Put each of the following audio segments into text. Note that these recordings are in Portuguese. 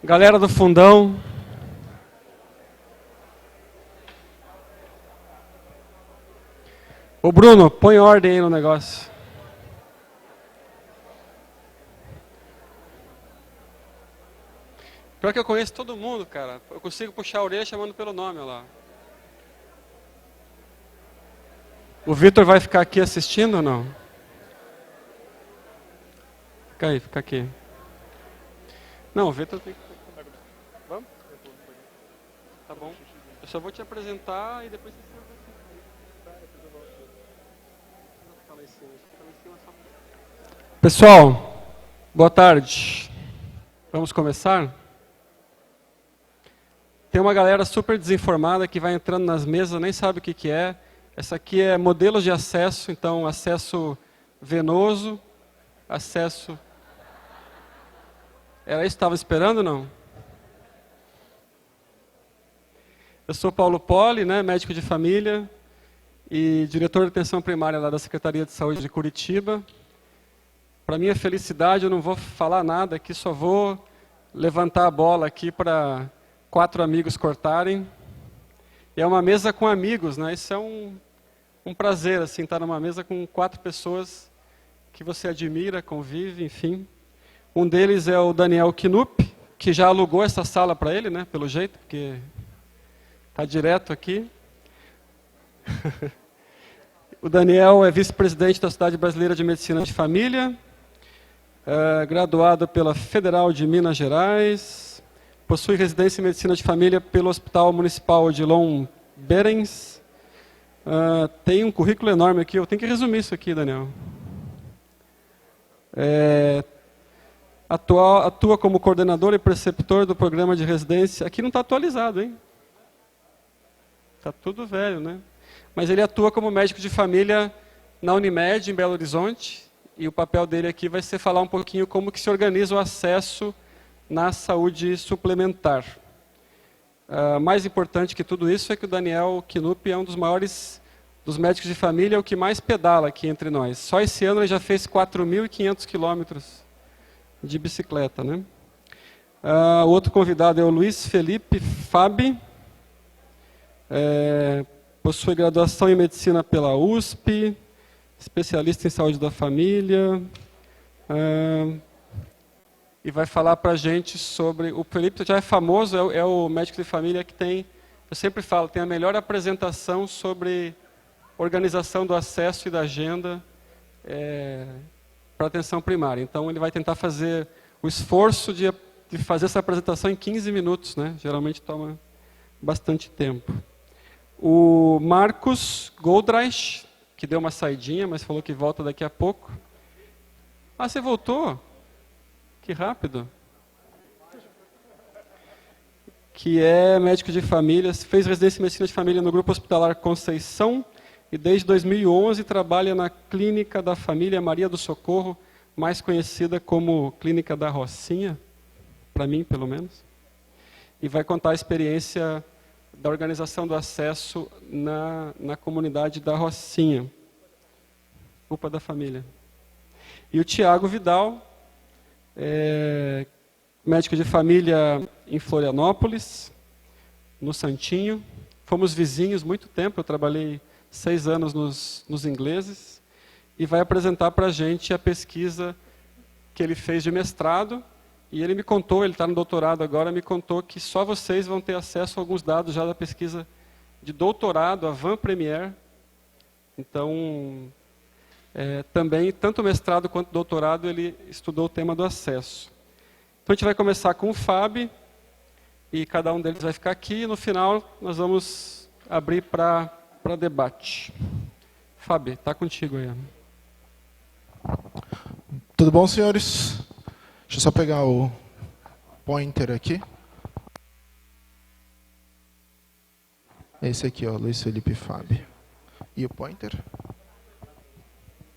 Galera do fundão. Ô Bruno, põe ordem aí no negócio. Pior que eu conheço todo mundo, cara. Eu consigo puxar a orelha chamando pelo nome, olha lá. O Vitor vai ficar aqui assistindo ou não? Fica aí, fica aqui. Não, o Vitor tem que... Vamos? Tá bom. Eu só vou te apresentar e depois você senta aqui. Pessoal, boa tarde. Vamos começar? Tem uma galera super desinformada que vai entrando nas mesas, nem sabe o que é. Essa aqui é modelos de acesso, então acesso venoso, acesso... Era isso que estava esperando ou não? Eu sou Paulo Poli, né, médico de família e diretor de atenção primária lá da Secretaria de Saúde de Curitiba. Para minha felicidade, eu não vou falar nada aqui, só vou levantar a bola aqui para 4 amigos cortarem. E é uma mesa com amigos, né? Isso é um prazer, assim, estar numa mesa com 4 pessoas que você admira, convive, enfim. Um deles é o Daniel Knupp, que já alugou essa sala para ele, né? Pelo jeito, porque está direto aqui. O Daniel é vice-presidente da Sociedade Brasileira de Medicina de Família, graduado pela Federal de Minas Gerais, possui residência em Medicina de Família pelo Hospital Municipal Odilon Berens. Tem um currículo enorme aqui, eu tenho que resumir isso aqui, Daniel. Atua como coordenador e preceptor do programa de residência. Aqui não está atualizado, hein? Está tudo velho, né? Mas ele atua como médico de família na Unimed, em Belo Horizonte. E o papel dele aqui vai ser falar um pouquinho como que se organiza o acesso na saúde suplementar. Mais importante que tudo isso é que o Daniel Knupp é um dos maiores dos médicos de família, é o que mais pedala aqui entre nós. Só esse ano ele já fez 4.500 quilômetros de bicicleta, né? O outro convidado é o Luiz Felipe Fabi. Possui graduação em medicina pela USP, especialista em saúde da família, e vai falar para a gente sobre... O Felipe já é famoso, é o médico de família que tem, eu sempre falo, tem a melhor apresentação sobre organização do acesso e da agenda para atenção primária. Então, ele vai tentar fazer o esforço de fazer essa apresentação em 15 minutos, né? Geralmente toma bastante tempo. O Marcos Goldreich, que deu uma saidinha, mas falou que volta daqui a pouco. Ah, você voltou? Que rápido. Que é médico de família, fez residência em medicina de família no Grupo Hospitalar Conceição e desde 2011 trabalha na Clínica da Família Maria do Socorro, mais conhecida como Clínica da Rocinha, para mim, pelo menos. E vai contar a experiência da organização do acesso na comunidade da Rocinha. UPA da Família. E o Tiago Vidal, médico de família em Florianópolis, no Santinho. Fomos vizinhos muito tempo, eu trabalhei 6 anos nos ingleses, e vai apresentar para a gente a pesquisa que ele fez de mestrado. E ele me contou, ele está no doutorado agora, me contou que só vocês vão ter acesso a alguns dados já da pesquisa de doutorado, a Van Premier. Então, também, tanto mestrado quanto doutorado, ele estudou o tema do acesso. Então, a gente vai começar com o Fábio, e cada um deles vai ficar aqui, e no final nós vamos abrir para debate. Fábio, está contigo aí. Tudo bom, senhores? Deixa eu só pegar o pointer aqui. Esse aqui, ó, Luiz Felipe Fabi. E o pointer?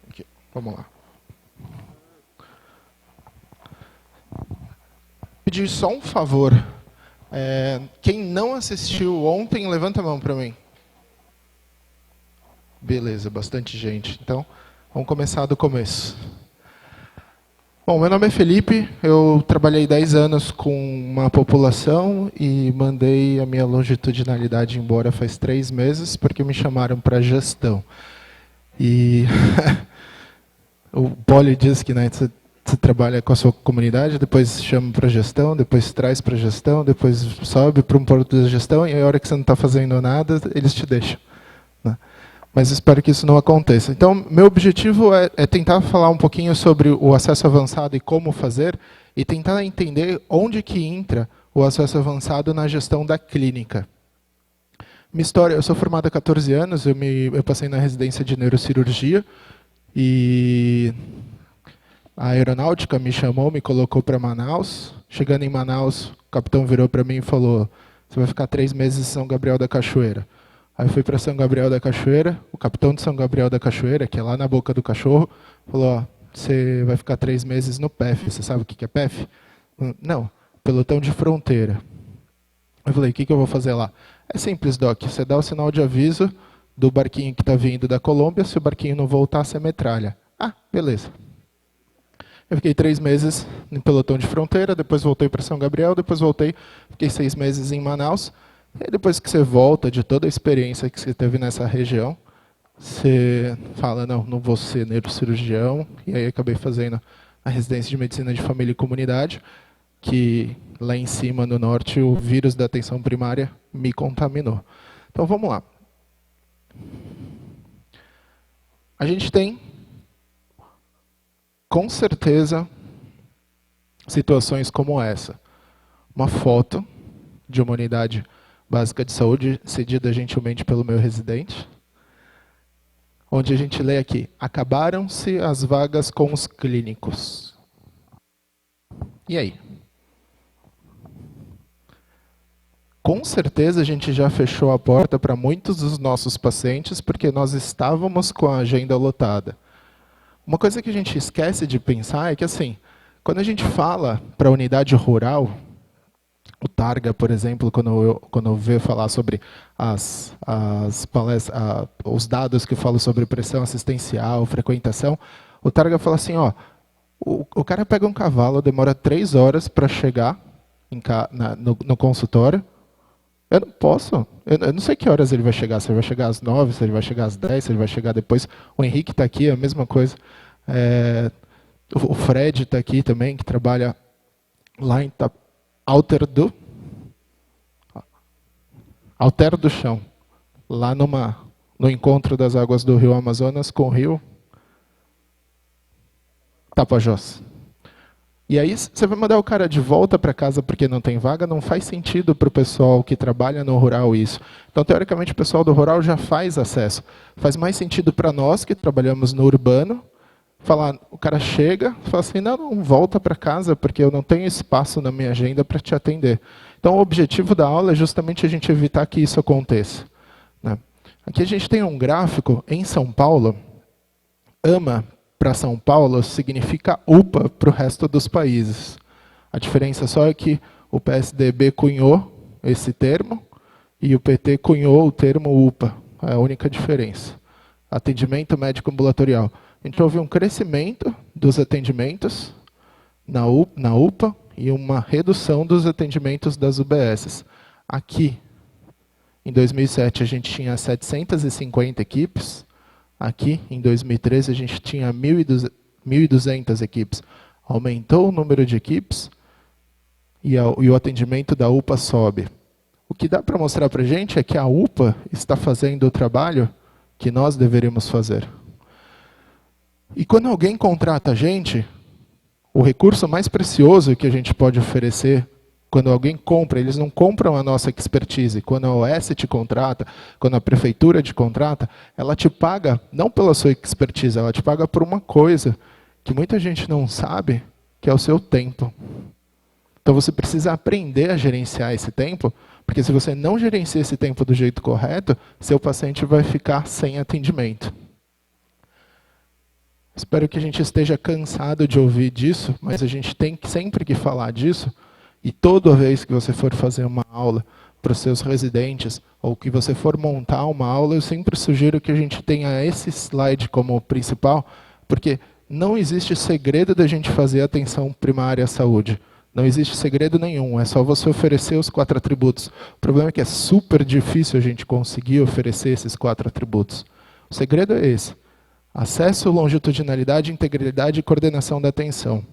Aqui, vamos lá. Pedir só um favor. Quem não assistiu ontem, levanta a mão para mim. Beleza, bastante gente. Então, vamos começar do começo. Bom, meu nome é Felipe, eu trabalhei 10 anos com uma população e mandei a minha longitudinalidade embora faz 3 meses, porque me chamaram para gestão. E o Poli diz que, né, você trabalha com a sua comunidade, depois chama para gestão, depois traz para gestão, depois sobe para um ponto de gestão, e a hora que você não está fazendo nada, eles te deixam, né? Mas espero que isso não aconteça. Então, meu objetivo é tentar falar um pouquinho sobre o acesso avançado e como fazer, e tentar entender onde que entra o acesso avançado na gestão da clínica. Minha história, eu sou formado há 14 anos, eu passei na residência de neurocirurgia, e a aeronáutica me chamou, me colocou para Manaus. Chegando em Manaus, o capitão virou para mim e falou: você vai ficar 3 meses em São Gabriel da Cachoeira. Aí eu fui para São Gabriel da Cachoeira, o capitão de São Gabriel da Cachoeira, que é lá na boca do cachorro, falou: ó, você vai ficar 3 meses no PEF. Você sabe o que é PEF? Não, pelotão de fronteira. Eu falei: o que eu vou fazer lá? É simples, Doc, você dá o sinal de aviso do barquinho que está vindo da Colômbia, se o barquinho não voltar, você metralha. Ah, beleza. Eu fiquei 3 meses em pelotão de fronteira, depois voltei para São Gabriel, depois voltei, fiquei 6 meses em Manaus. E depois que você volta de toda a experiência que você teve nessa região, você fala: não vou ser neurocirurgião. E aí acabei fazendo a residência de medicina de família e comunidade, que lá em cima no norte o vírus da atenção primária me contaminou. Então vamos lá. A gente tem, com certeza, situações como essa. Uma foto de uma unidade básica de saúde, cedida gentilmente pelo meu residente, onde a gente lê aqui: acabaram-se as vagas com os clínicos. E aí? Com certeza a gente já fechou a porta para muitos dos nossos pacientes, porque nós estávamos com a agenda lotada. Uma coisa que a gente esquece de pensar é que, assim, quando a gente fala para a unidade rural, o Targa, por exemplo, quando eu vejo falar sobre os dados que falam sobre pressão assistencial, frequentação, o Targa fala assim: ó, o cara pega um cavalo, demora 3 horas para chegar no consultório. Eu não posso. Eu não sei que horas ele vai chegar. Se ele vai chegar às 9, se ele vai chegar às 10, se ele vai chegar depois. O Henrique está aqui, é a mesma coisa. O Fred está aqui também, que trabalha lá em Alter do Chão, lá no encontro das águas do rio Amazonas com o rio Tapajós. E aí você vai mandar o cara de volta para casa porque não tem vaga, não faz sentido para o pessoal que trabalha no rural isso. Então, teoricamente, o pessoal do rural já faz acesso. Faz mais sentido para nós que trabalhamos no urbano, falar: o cara chega, fala assim: não volta para casa porque eu não tenho espaço na minha agenda para te atender. Então, o objetivo da aula é justamente a gente evitar que isso aconteça, né? Aqui a gente tem um gráfico em São Paulo. AMA para São Paulo significa UPA para o resto dos países. A diferença só é que o PSDB cunhou esse termo e o PT cunhou o termo UPA. É a única diferença. Atendimento médico ambulatorial. A gente houve um crescimento dos atendimentos na UPA e uma redução dos atendimentos das UBSs. Aqui, em 2007, a gente tinha 750 equipes. Aqui, em 2013, a gente tinha 1.200 equipes. Aumentou o número de equipes e o atendimento da UPA sobe. O que dá para mostrar para a gente é que a UPA está fazendo o trabalho que nós deveríamos fazer. E quando alguém contrata a gente, o recurso mais precioso que a gente pode oferecer, quando alguém compra, eles não compram a nossa expertise. Quando a OS te contrata, quando a prefeitura te contrata, ela te paga não pela sua expertise, ela te paga por uma coisa que muita gente não sabe, que é o seu tempo. Então você precisa aprender a gerenciar esse tempo, porque se você não gerenciar esse tempo do jeito correto, seu paciente vai ficar sem atendimento. Espero que a gente esteja cansado de ouvir disso, mas a gente tem sempre que falar disso. E toda vez que você for fazer uma aula para os seus residentes, ou que você for montar uma aula, eu sempre sugiro que a gente tenha esse slide como principal, porque não existe segredo da gente fazer atenção primária à saúde. Não existe segredo nenhum, é só você oferecer os 4 atributos. O problema é que é super difícil a gente conseguir oferecer esses 4 atributos. O segredo é esse: acesso, longitudinalidade, integridade e coordenação da atenção.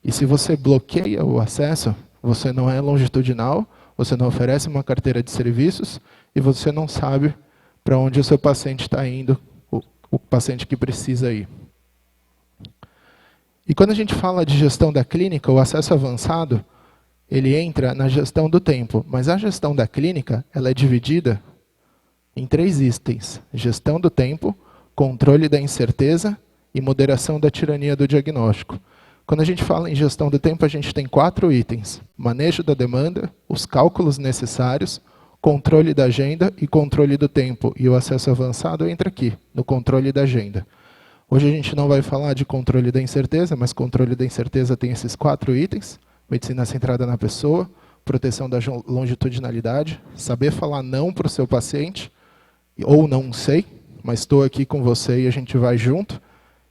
E se você bloqueia o acesso, você não é longitudinal, você não oferece uma carteira de serviços e você não sabe para onde o seu paciente está indo, o paciente que precisa ir. E quando a gente fala de gestão da clínica, o acesso avançado, ele entra na gestão do tempo. Mas a gestão da clínica, ela é dividida em 3 itens: gestão do tempo, controle da incerteza e moderação da tirania do diagnóstico. Quando a gente fala em gestão do tempo, a gente tem 4 itens: manejo da demanda, os cálculos necessários, controle da agenda e controle do tempo. E o acesso avançado entra aqui, no controle da agenda. Hoje a gente não vai falar de controle da incerteza, mas controle da incerteza tem esses 4 itens: medicina centrada na pessoa, proteção da longitudinalidade, saber falar não para o seu paciente, ou não sei, mas estou aqui com você e a gente vai junto,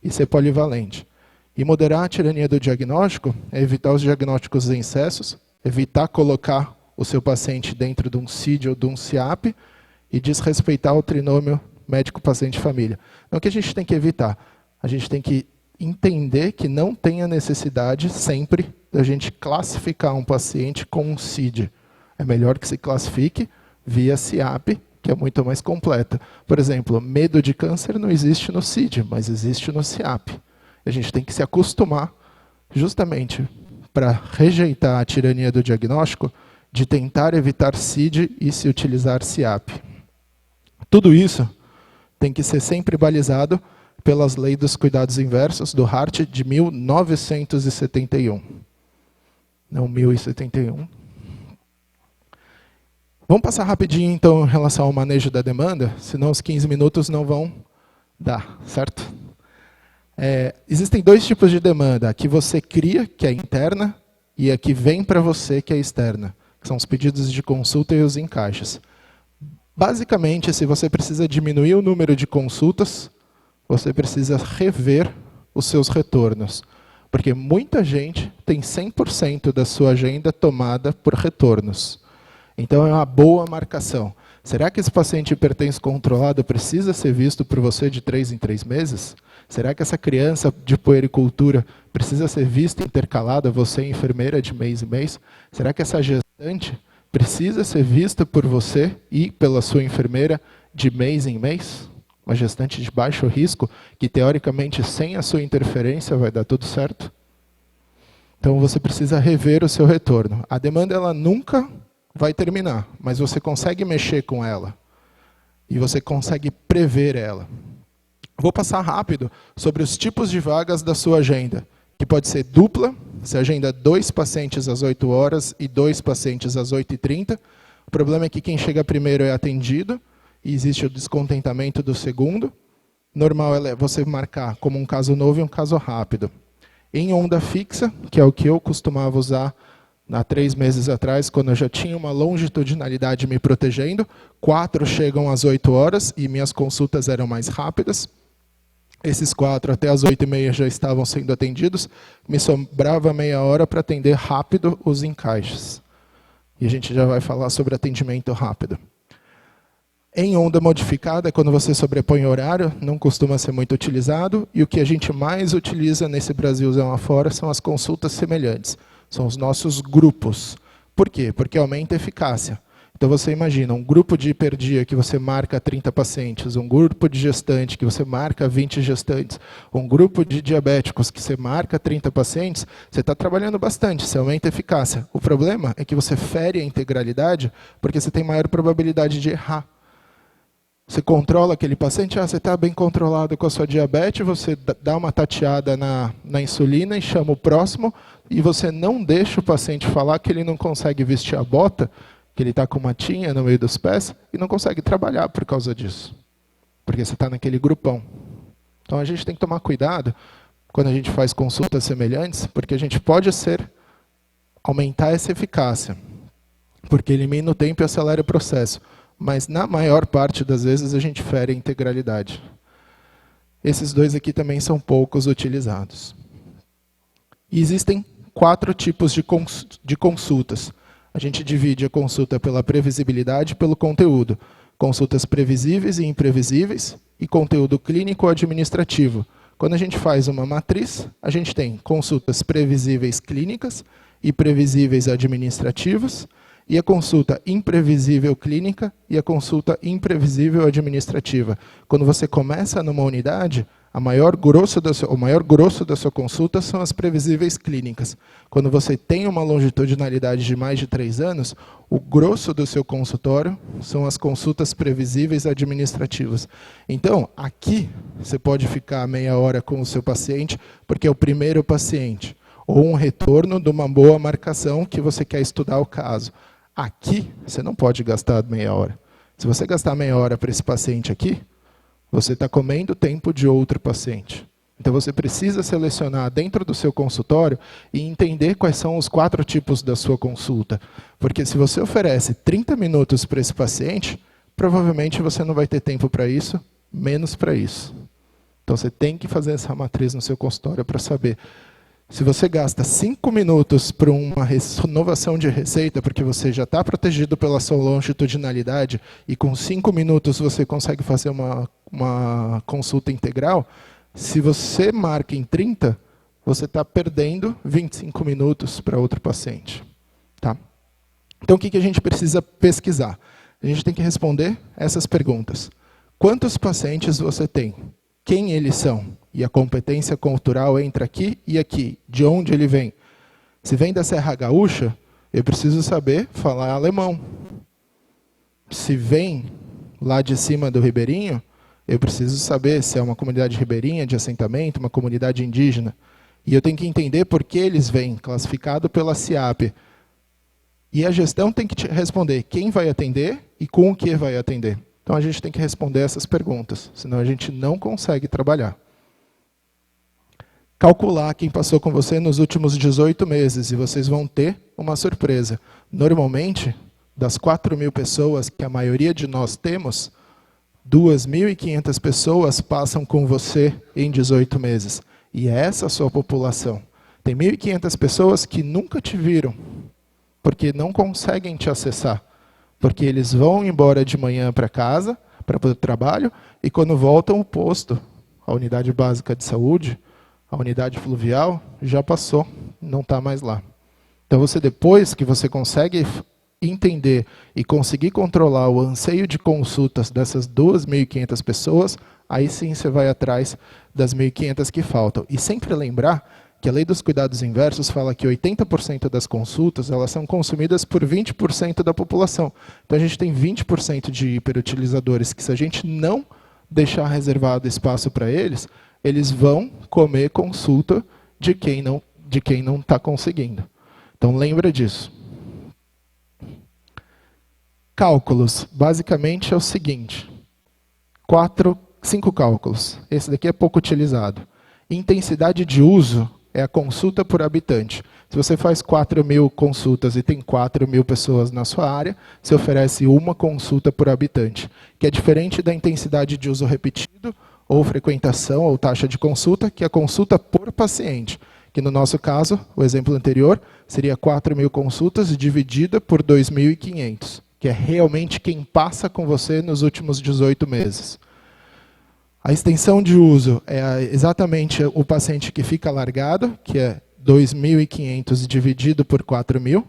e ser polivalente. E moderar a tirania do diagnóstico é evitar os diagnósticos em excessos, evitar colocar o seu paciente dentro de um CID ou de um CIAP e desrespeitar o trinômio médico-paciente-família. Então, o que a gente tem que evitar? A gente tem que entender que não tem a necessidade sempre da gente classificar um paciente com um CID. É melhor que se classifique via CIAP, que é muito mais completa. Por exemplo, medo de câncer não existe no CID, mas existe no CIAP. A gente tem que se acostumar, justamente para rejeitar a tirania do diagnóstico, de tentar evitar CID e se utilizar CIAP. Tudo isso tem que ser sempre balizado pelas leis dos cuidados inversos do Hart de 1971. Não 1071. Vamos passar rapidinho, então, em relação ao manejo da demanda, senão os 15 minutos não vão dar, certo? Existem 2 tipos de demanda: a que você cria, que é interna, e a que vem para você, que é externa, que são os pedidos de consulta e os encaixes. Basicamente, se você precisa diminuir o número de consultas, você precisa rever os seus retornos. Porque muita gente tem 100% da sua agenda tomada por retornos. Então, é uma boa marcação. Será que esse paciente hipertenso controlado precisa ser visto por você de 3 em 3 meses? Será que essa criança de puericultura precisa ser vista intercalada, você enfermeira, de mês em mês? Será que essa gestante precisa ser vista por você e pela sua enfermeira de mês em mês? Uma gestante de baixo risco, que teoricamente sem a sua interferência vai dar tudo certo? Então você precisa rever o seu retorno. A demanda ela nunca vai terminar, mas você consegue mexer com ela. E você consegue prever ela. Vou passar rápido sobre os tipos de vagas da sua agenda, que pode ser dupla, você agenda 2 pacientes às 8 horas e 2 pacientes às 8h30. O problema é que quem chega primeiro é atendido, e existe o descontentamento do segundo. Normal é você marcar como um caso novo e um caso rápido. Em onda fixa, que é o que eu costumava usar há 3 meses atrás, quando eu já tinha uma longitudinalidade me protegendo, 4 chegam às 8 horas e minhas consultas eram mais rápidas. Esses 4 até as 8h30 já estavam sendo atendidos, me sobrava meia hora para atender rápido os encaixes. E a gente já vai falar sobre atendimento rápido. Em onda modificada, quando você sobrepõe horário, não costuma ser muito utilizado, e o que a gente mais utiliza nesse Brasilzão afora são as consultas semelhantes, são os nossos grupos. Por quê? Porque aumenta a eficácia. Então você imagina, um grupo de hiperdia que você marca 30 pacientes, um grupo de gestante que você marca 20 gestantes, um grupo de diabéticos que você marca 30 pacientes, você está trabalhando bastante, você aumenta a eficácia. O problema é que você fere a integralidade porque você tem maior probabilidade de errar. Você controla aquele paciente, você está bem controlado com a sua diabetes, você dá uma tateada na insulina e chama o próximo, e você não deixa o paciente falar que ele não consegue vestir a bota, que ele está com uma tinha no meio dos pés, e não consegue trabalhar por causa disso. Porque você está naquele grupão. Então a gente tem que tomar cuidado quando a gente faz consultas semelhantes, porque a gente pode aumentar essa eficácia, porque elimina o tempo e acelera o processo. Mas, na maior parte das vezes, a gente fere a integralidade. Esses dois aqui também são poucos utilizados. E existem 4 tipos de consultas. A gente divide a consulta pela previsibilidade e pelo conteúdo. Consultas previsíveis e imprevisíveis e conteúdo clínico ou administrativo. Quando a gente faz uma matriz, a gente tem consultas previsíveis clínicas e previsíveis administrativas, e a consulta imprevisível clínica e a consulta imprevisível administrativa. Quando você começa numa unidade, o maior grosso da sua consulta são as previsíveis clínicas. Quando você tem uma longitudinalidade de mais de 3 anos, o grosso do seu consultório são as consultas previsíveis administrativas. Então, aqui, você pode ficar meia hora com o seu paciente, porque é o primeiro paciente, ou um retorno de uma boa marcação que você quer estudar o caso. Aqui, você não pode gastar meia hora. Se você gastar meia hora para esse paciente aqui, você está comendo tempo de outro paciente. Então, você precisa selecionar dentro do seu consultório e entender quais são os 4 tipos da sua consulta. Porque se você oferece 30 minutos para esse paciente, provavelmente você não vai ter tempo para isso, menos para isso. Então, você tem que fazer essa matriz no seu consultório para saber. Se você gasta 5 minutos para uma renovação de receita, porque você já está protegido pela sua longitudinalidade, e com 5 minutos você consegue fazer uma consulta integral, se você marca em 30, você está perdendo 25 minutos para outro paciente. Tá? Então, o que a gente precisa pesquisar? A gente tem que responder essas perguntas. Quantos pacientes você tem? Quem eles são? E a competência cultural entra aqui e aqui. De onde ele vem? Se vem da Serra Gaúcha, eu preciso saber falar alemão. Se vem lá de cima do Ribeirinho, eu preciso saber se é uma comunidade ribeirinha de assentamento, uma comunidade indígena. E eu tenho que entender por que eles vêm, classificado pela CIAP. E a gestão tem que te responder quem vai atender e com o que vai atender. Então, a gente tem que responder essas perguntas, senão a gente não consegue trabalhar. Calcular quem passou com você nos últimos 18 meses, e vocês vão ter uma surpresa. Normalmente, das 4.000 pessoas que a maioria de nós temos, 2.500 pessoas passam com você em 18 meses. E é essa a sua população. Tem 1.500 pessoas que nunca te viram, porque não conseguem te acessar. Porque eles vão embora de manhã para casa, para o trabalho, e quando voltam o posto, a unidade básica de saúde, a unidade fluvial, já passou, não está mais lá. Então, depois que você consegue entender e conseguir controlar o anseio de consultas dessas 2.500 pessoas, aí sim você vai atrás das 1.500 que faltam. E sempre lembrar que a lei dos cuidados inversos fala que 80% das consultas elas são consumidas por 20% da população. Então, a gente tem 20% de hiperutilizadores que, se a gente não deixar reservado espaço para eles, eles vão comer consulta de quem não está conseguindo. Então, lembra disso. Cálculos, basicamente é o seguinte. 5 cálculos. Esse daqui é pouco utilizado. Intensidade de uso é a consulta por habitante. Se você faz 4.000 consultas e tem 4.000 pessoas na sua área, você oferece uma consulta por habitante, que é diferente da intensidade de uso repetido, ou frequentação, ou taxa de consulta, que é a consulta por paciente, que no nosso caso, o exemplo anterior, seria 4.000 consultas dividida por 2.500, que é realmente quem passa com você nos últimos 18 meses. A extensão de uso é exatamente o paciente que fica largado, que é 2.500 dividido por 4.000,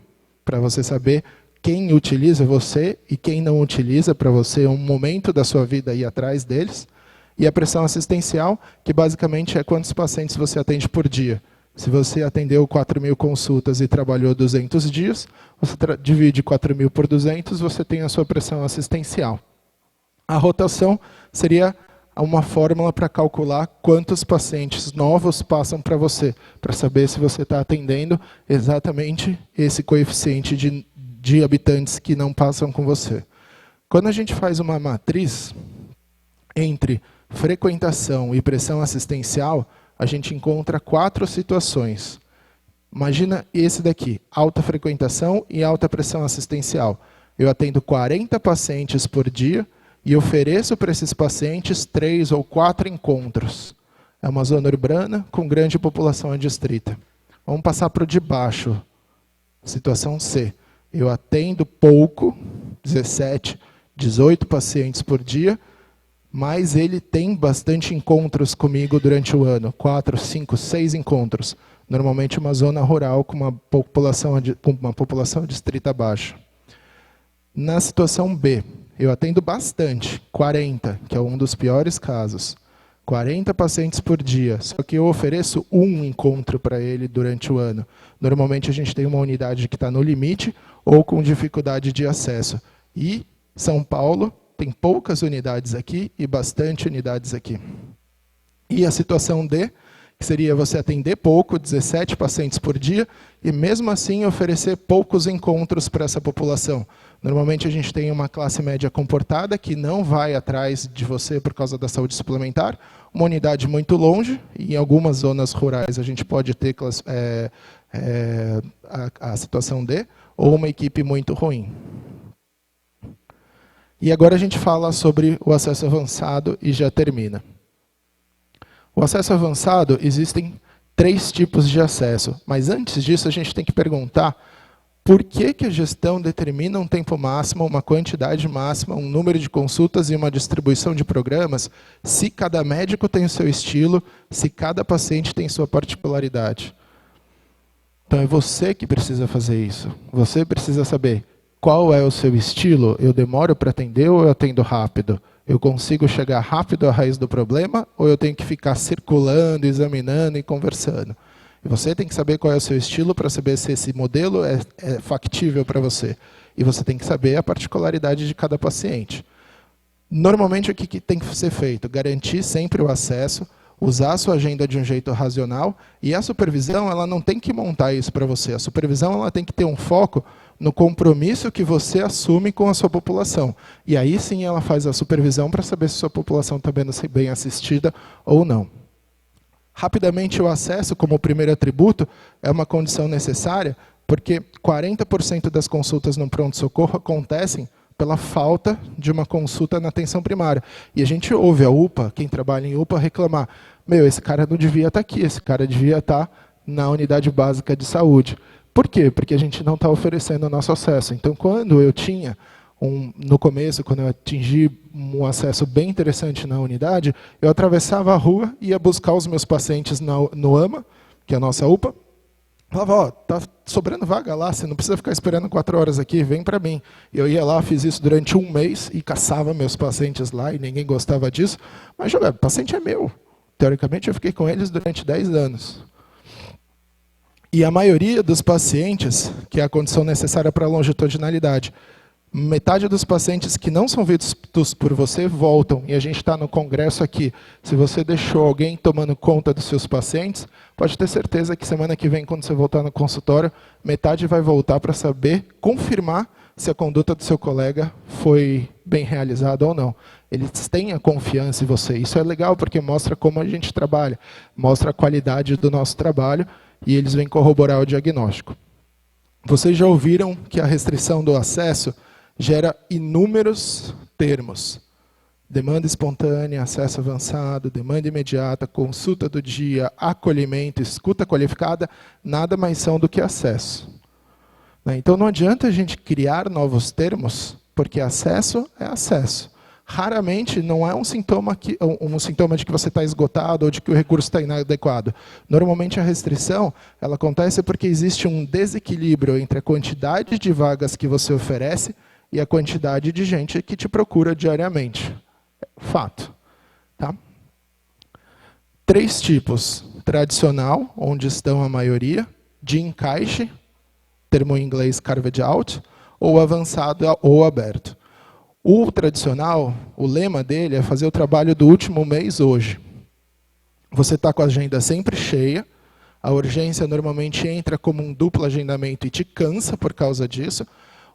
para você saber quem utiliza você e quem não utiliza, para você, um momento da sua vida ir atrás deles. E a pressão assistencial, que basicamente é quantos pacientes você atende por dia. Se você atendeu 4.000 consultas e trabalhou 200 dias, você divide 4.000 por 200, você tem a sua pressão assistencial. A rotação seria uma fórmula para calcular quantos pacientes novos passam para você, para saber se você está atendendo exatamente esse coeficiente de habitantes que não passam com você. Quando a gente faz uma matriz entre frequentação e pressão assistencial, a gente encontra 4 situações. Imagina esse daqui, alta frequentação e alta pressão assistencial. Eu atendo 40 pacientes por dia e ofereço para esses pacientes 3 ou 4 encontros. É uma zona urbana com grande população adstrita. Vamos passar para o de baixo. Situação C. Eu atendo pouco, 17, 18 pacientes por dia, mas ele tem bastante encontros comigo durante o ano. 4, 5, 6 encontros. Normalmente uma zona rural com uma população adstrita baixa. Na situação B, eu atendo bastante, 40, que é um dos piores casos. 40 pacientes por dia, só que eu ofereço um encontro para ele durante o ano. Normalmente a gente tem uma unidade que está no limite ou com dificuldade de acesso. E São Paulo tem poucas unidades aqui e bastante unidades aqui. E a situação D, que seria você atender pouco, 17 pacientes por dia, e mesmo assim oferecer poucos encontros para essa população. Normalmente a gente tem uma classe média comportada que não vai atrás de você por causa da saúde suplementar, uma unidade muito longe, e em algumas zonas rurais a gente pode ter a situação D, ou uma equipe muito ruim. E agora a gente fala sobre o acesso avançado e já termina. O acesso avançado, existem 3 tipos de acesso, mas antes disso a gente tem que perguntar por que a gestão determina um tempo máximo, uma quantidade máxima, um número de consultas e uma distribuição de programas, se cada médico tem o seu estilo, se cada paciente tem sua particularidade. Então é você que precisa fazer isso. Você precisa saber qual é o seu estilo. Eu demoro para atender ou eu atendo rápido? Eu consigo chegar rápido à raiz do problema ou eu tenho que ficar circulando, examinando e conversando? E você tem que saber qual é o seu estilo para saber se esse modelo é factível para você. E você tem que saber a particularidade de cada paciente. Normalmente, o que tem que ser feito? Garantir sempre o acesso, usar a sua agenda de um jeito racional, e a supervisão ela não tem que montar isso para você. A supervisão ela tem que ter um foco no compromisso que você assume com a sua população. E aí sim ela faz a supervisão para saber se a sua população está bem assistida ou não. Rapidamente, o acesso, como o primeiro atributo, é uma condição necessária, porque 40% das consultas no pronto-socorro acontecem pela falta de uma consulta na atenção primária. E a gente ouve a UPA, quem trabalha em UPA, reclamar: meu, esse cara não devia estar aqui, esse cara devia estar na unidade básica de saúde. Por quê? Porque a gente não está oferecendo o nosso acesso. Então, quando eu tinha, no começo, quando eu atingi um acesso bem interessante na unidade, eu atravessava a rua, ia buscar os meus pacientes no AMA, que é a nossa UPA, falava: ó, tá sobrando vaga lá, você não precisa ficar esperando 4 horas aqui, vem para mim. Eu ia lá, fiz isso durante 1 mês e caçava meus pacientes lá, e ninguém gostava disso, mas o paciente é meu. Teoricamente, eu fiquei com eles durante 10 anos. E a maioria dos pacientes, que é a condição necessária para a longitudinalidade, metade dos pacientes que não são vistos por você voltam, e a gente está no congresso aqui. Se você deixou alguém tomando conta dos seus pacientes, pode ter certeza que semana que vem, quando você voltar no consultório, metade vai voltar para saber, confirmar se a conduta do seu colega foi bem realizada ou não. Eles têm a confiança em você. Isso é legal porque mostra como a gente trabalha, mostra a qualidade do nosso trabalho, e eles vêm corroborar o diagnóstico. Vocês já ouviram que a restrição do acesso gera inúmeros termos: demanda espontânea, acesso avançado, demanda imediata, consulta do dia, acolhimento, escuta qualificada, nada mais são do que acesso. Então não adianta a gente criar novos termos, porque acesso é acesso. Raramente não é um sintoma de que você está esgotado ou de que o recurso está inadequado. Normalmente a restrição ela acontece porque existe um desequilíbrio entre a quantidade de vagas que você oferece e a quantidade de gente que te procura diariamente. Fato. Tá? 3 tipos: tradicional, onde estão a maioria, de encaixe, termo em inglês carved out, ou avançado ou aberto. O tradicional, o lema dele é fazer o trabalho do último mês hoje. Você está com a agenda sempre cheia, a urgência normalmente entra como um duplo agendamento e te cansa por causa disso.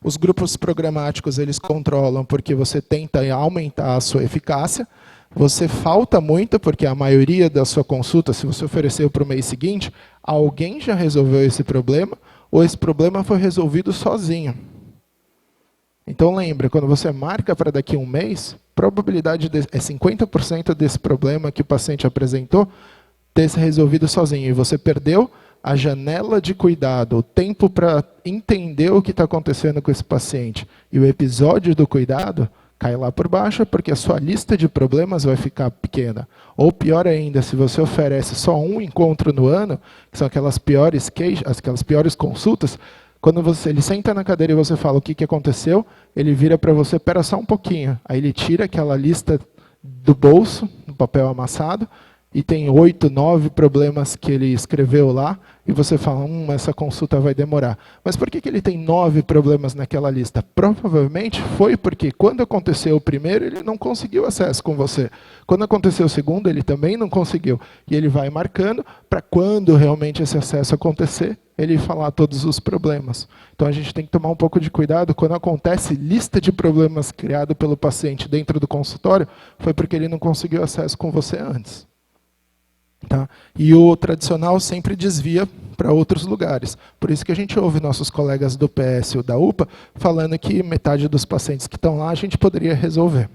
Os grupos programáticos eles controlam porque você tenta aumentar a sua eficácia. Você falta muito porque a maioria da sua consulta, se você ofereceu para o mês seguinte, alguém já resolveu esse problema ou esse problema foi resolvido sozinho. Então lembra, quando você marca para daqui a um mês, probabilidade é 50% desse problema que o paciente apresentou ter se resolvido sozinho. E você perdeu a janela de cuidado, o tempo para entender o que está acontecendo com esse paciente. E o episódio do cuidado cai lá por baixo, porque a sua lista de problemas vai ficar pequena. Ou pior ainda, se você oferece só um encontro no ano, que são aquelas piores consultas, quando ele senta na cadeira e você fala o que aconteceu, ele vira para você, espera só um pouquinho. Aí ele tira aquela lista do bolso, no papel amassado, e tem 8, 9 problemas que ele escreveu lá, e você fala, essa consulta vai demorar. Mas por que ele tem 9 problemas naquela lista? Provavelmente foi porque quando aconteceu o primeiro, ele não conseguiu acesso com você. Quando aconteceu o segundo, ele também não conseguiu. E ele vai marcando para quando realmente esse acesso acontecer, ele falar todos os problemas. Então a gente tem que tomar um pouco de cuidado quando acontece lista de problemas criada pelo paciente dentro do consultório, foi porque ele não conseguiu acesso com você antes. Tá? E o tradicional sempre desvia para outros lugares. Por isso que a gente ouve nossos colegas do PS ou da UPA falando que metade dos pacientes que estão lá a gente poderia resolver.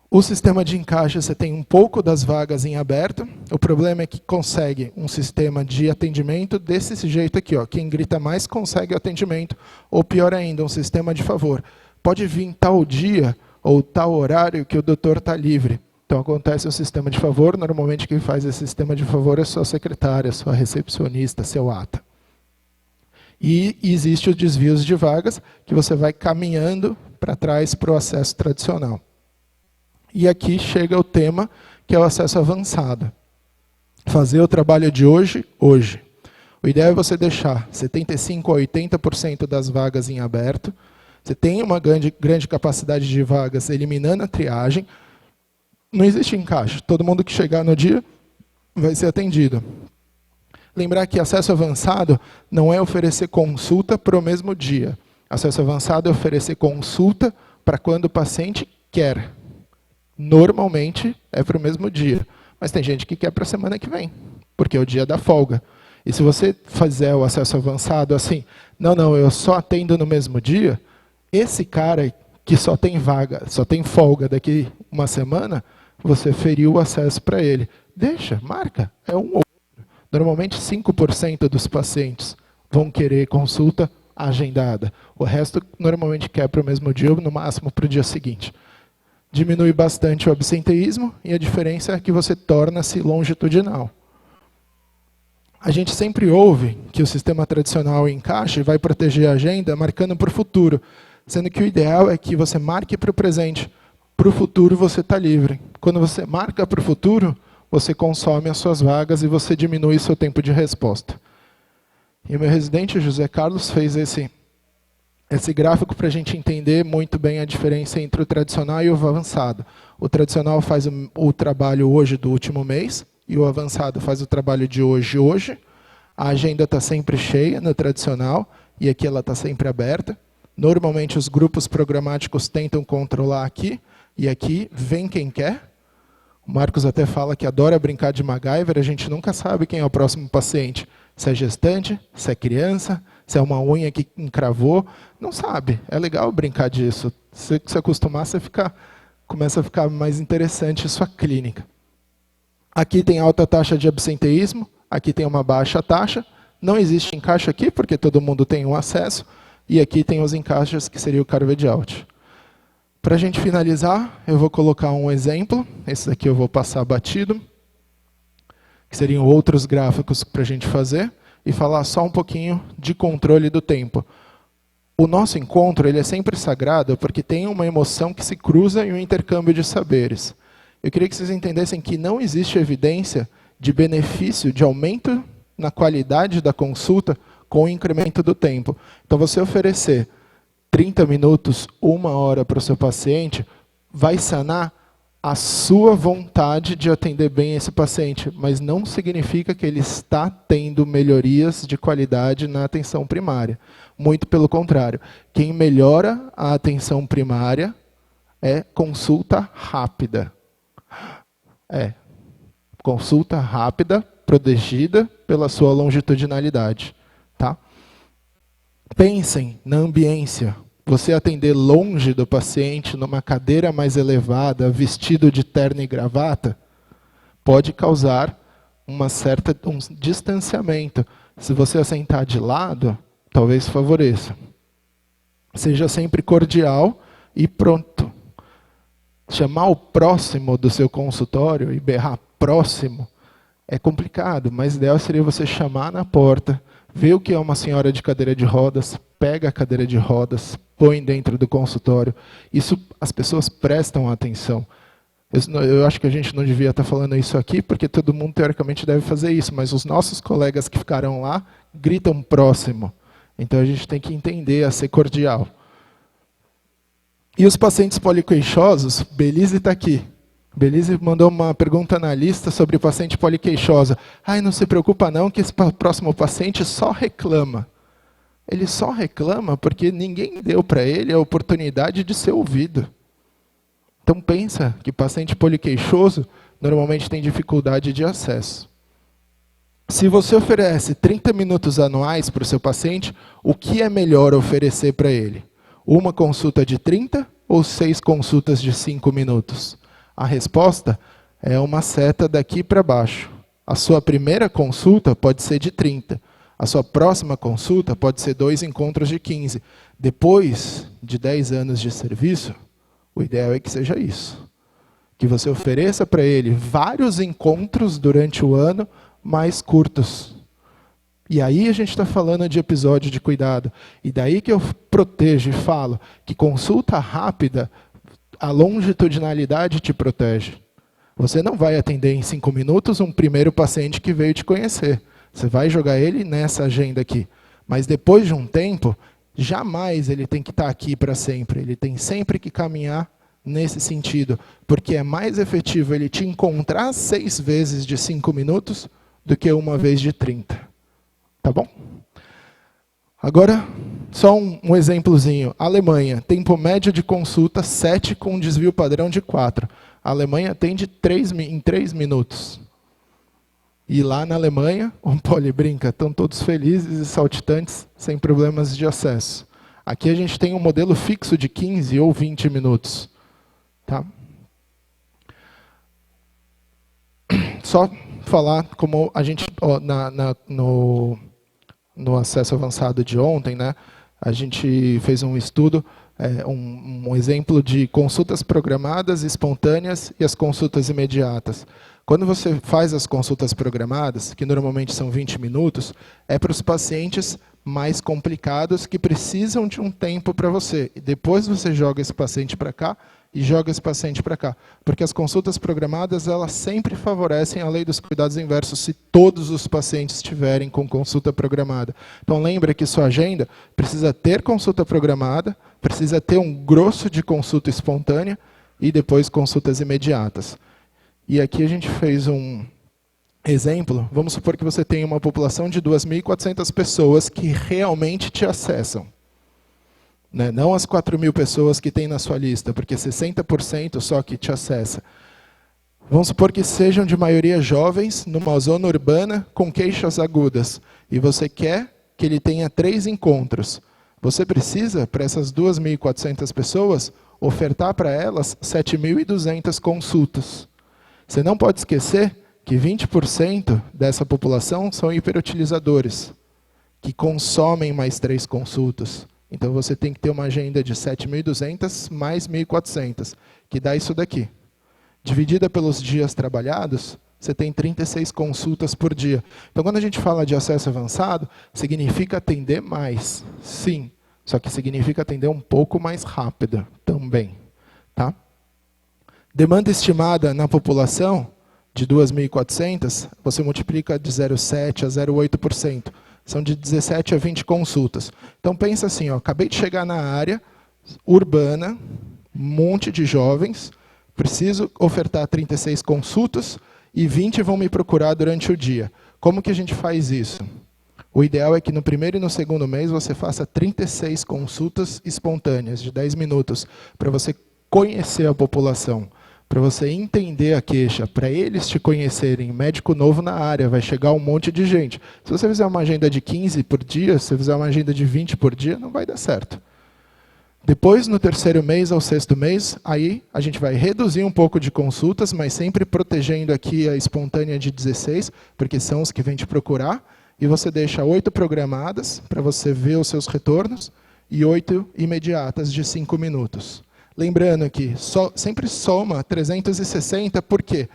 O sistema de encaixe, você tem um pouco das vagas em aberto. O problema é que consegue um sistema de atendimento desse jeito aqui. Ó. Quem grita mais consegue o atendimento. Ou pior ainda, um sistema de favor. Pode vir tal dia ou tal horário que o doutor está livre. Então acontece o sistema de favor, normalmente quem faz esse sistema de favor é sua secretária, sua recepcionista, seu ata. E existe os desvios de vagas, que você vai caminhando para trás para o acesso tradicional. E aqui chega o tema, que é o acesso avançado. Fazer o trabalho de hoje, hoje. O ideal é você deixar 75% a 80% das vagas em aberto. Você tem uma grande capacidade de vagas eliminando a triagem. Não existe encaixe. Todo mundo que chegar no dia vai ser atendido. Lembrar que acesso avançado não é oferecer consulta para o mesmo dia. Acesso avançado é oferecer consulta para quando o paciente quer. Normalmente é para o mesmo dia. Mas tem gente que quer para a semana que vem, porque é o dia da folga. E se você fizer o acesso avançado assim, não, eu só atendo no mesmo dia, esse cara que só tem vaga, só tem folga daqui uma semana, você feriu o acesso para ele. Deixa, marca, é um ou outro. Normalmente 5% dos pacientes vão querer consulta agendada. O resto normalmente quer para o mesmo dia, ou no máximo para o dia seguinte. Diminui bastante o absenteísmo e a diferença é que você torna-se longitudinal. A gente sempre ouve que o sistema tradicional encaixe e vai proteger a agenda marcando para o futuro, sendo que o ideal é que você marque para o presente. Para o futuro você está livre. Quando você marca para o futuro, você consome as suas vagas e você diminui seu tempo de resposta. E o meu residente, José Carlos, fez esse gráfico para a gente entender muito bem a diferença entre o tradicional e o avançado. O tradicional faz o trabalho hoje do último mês, e o avançado faz o trabalho de hoje. A agenda está sempre cheia no tradicional, e aqui ela está sempre aberta. Normalmente os grupos programáticos tentam controlar aqui, e aqui vem quem quer. O Marcos até fala que adora brincar de MacGyver, a gente nunca sabe quem é o próximo paciente. Se é gestante, se é criança, se é uma unha que encravou, não sabe. É legal brincar disso. Se você acostumar, começa a ficar mais interessante a sua clínica. Aqui tem alta taxa de absenteísmo, aqui tem uma baixa taxa. Não existe encaixe aqui, porque todo mundo tem um acesso. E aqui tem os encaixes, que seria o carve out. Para a gente finalizar, eu vou colocar um exemplo. Esse daqui eu vou passar batido. Que seriam outros gráficos para a gente fazer. E falar só um pouquinho de controle do tempo. O nosso encontro ele é sempre sagrado porque tem uma emoção que se cruza e um intercâmbio de saberes. Eu queria que vocês entendessem que não existe evidência de benefício, de aumento na qualidade da consulta com o incremento do tempo. Então, você oferecer 30 minutos, 1 hora para o seu paciente, vai sanar a sua vontade de atender bem esse paciente, mas não significa que ele está tendo melhorias de qualidade na atenção primária. Muito pelo contrário. Quem melhora a atenção primária é consulta rápida. Consulta rápida, protegida pela sua longitudinalidade. Tá? Pensem na ambiência. você atender longe do paciente, numa cadeira mais elevada, vestido de terno e gravata, pode causar um distanciamento. Se você assentar de lado, talvez favoreça. Seja sempre cordial e pronto. Chamar o próximo do seu consultório e berrar próximo é complicado, mas o ideal seria você chamar na porta, ver o que é uma senhora de cadeira de rodas, pega a cadeira de rodas, põe dentro do consultório. Isso as pessoas prestam atenção. Eu acho que a gente não devia estar falando isso aqui, porque todo mundo teoricamente deve fazer isso, mas os nossos colegas que ficaram lá gritam próximo. Então a gente tem que entender a ser cordial. E os pacientes poliqueixosos, Belize está aqui. Belize mandou uma pergunta na lista sobre o paciente poliqueixosa. Ai, não se preocupa não, que esse próximo paciente só reclama. Ele só reclama porque ninguém deu para ele a oportunidade de ser ouvido. Então pensa que paciente poliqueixoso normalmente tem dificuldade de acesso. Se você oferece 30 minutos anuais para o seu paciente, o que é melhor oferecer para ele? Uma consulta de 30 ou 6 consultas de 5 minutos? A resposta é uma seta daqui para baixo. A sua primeira consulta pode ser de 30. A sua próxima consulta pode ser 2 encontros de 15. Depois de 10 anos de serviço, o ideal é que seja isso. Que você ofereça para ele vários encontros durante o ano, mais curtos. E aí a gente está falando de episódio de cuidado. E daí que eu protejo e falo que consulta rápida, a longitudinalidade te protege. Você não vai atender em 5 minutos um primeiro paciente que veio te conhecer. Você vai jogar ele nessa agenda aqui. Mas depois de um tempo, jamais ele tem que estar aqui para sempre. Ele tem sempre que caminhar nesse sentido. Porque é mais efetivo ele te encontrar 6 vezes de 5 minutos do que uma vez de 30. Tá bom? Agora, só um exemplozinho. Alemanha, tempo médio de consulta 7 com desvio padrão de 4. A Alemanha atende em 3 minutos. E lá na Alemanha, o Poli brinca, estão todos felizes e saltitantes, sem problemas de acesso. Aqui a gente tem um modelo fixo de 15 ou 20 minutos. Tá? Só falar como a gente, no acesso avançado de ontem, né, a gente fez um estudo, um exemplo de consultas programadas, espontâneas e as consultas imediatas. Quando você faz as consultas programadas, que normalmente são 20 minutos, é para os pacientes mais complicados que precisam de um tempo para você. E depois você joga esse paciente para cá e joga esse paciente para cá. Porque as consultas programadas, elas sempre favorecem a lei dos cuidados inversos se todos os pacientes estiverem com consulta programada. Então lembra que sua agenda precisa ter consulta programada, precisa ter um grosso de consulta espontânea e depois consultas imediatas. E aqui a gente fez um exemplo. Vamos supor que você tem uma população de 2.400 pessoas que realmente te acessam. Né? Não as 4.000 pessoas que tem na sua lista, porque 60% só que te acessa. Vamos supor que sejam de maioria jovens, numa zona urbana, com queixas agudas. E você quer que ele tenha 3 encontros. Você precisa, para essas 2.400 pessoas, ofertar para elas 7.200 consultas. Você não pode esquecer que 20% dessa população são hiperutilizadores, que consomem mais 3 consultas. Então você tem que ter uma agenda de 7.200 mais 1.400, que dá isso daqui. Dividida pelos dias trabalhados, você tem 36 consultas por dia. Então quando a gente fala de acesso avançado, significa atender mais, sim. Só que significa atender um pouco mais rápido também. Tá? Demanda estimada na população de 2.400, você multiplica de 0,7% a 0,8%. São de 17 a 20 consultas. Então pensa assim, ó, acabei de chegar na área urbana, um monte de jovens, preciso ofertar 36 consultas e 20 vão me procurar durante o dia. Como que a gente faz isso? O ideal é que no primeiro e no segundo mês você faça 36 consultas espontâneas, de 10 minutos, para você conhecer a população, para você entender a queixa, para eles te conhecerem. Médico novo na área, vai chegar um monte de gente. Se você fizer uma agenda de 15 por dia, se você fizer uma agenda de 20 por dia, não vai dar certo. Depois, no terceiro mês ao sexto mês, aí a gente vai reduzir um pouco de consultas, mas sempre protegendo aqui a espontânea de 16, porque são os que vêm te procurar, e você deixa 8 programadas para você ver os seus retornos e 8 imediatas de 5 minutos. Lembrando que sempre soma 360, por quê?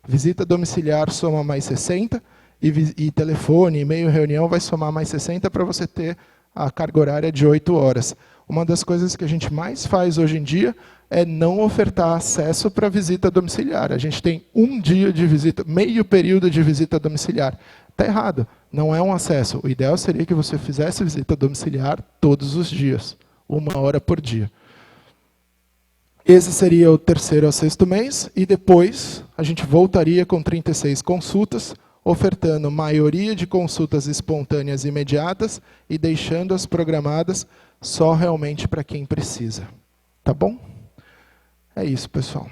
Visita domiciliar soma mais 60, e telefone, e-mail, reunião vai somar mais 60 para você ter a carga horária de 8 horas. Uma das coisas que a gente mais faz hoje em dia é não ofertar acesso para visita domiciliar. A gente tem um dia de visita, meio período de visita domiciliar. Está errado, não é um acesso. O ideal seria que você fizesse visita domiciliar todos os dias, 1 hora por dia. Esse seria o terceiro ao sexto mês, e depois a gente voltaria com 36 consultas, ofertando maioria de consultas espontâneas imediatas e deixando as programadas só realmente para quem precisa. Tá bom? É isso, pessoal.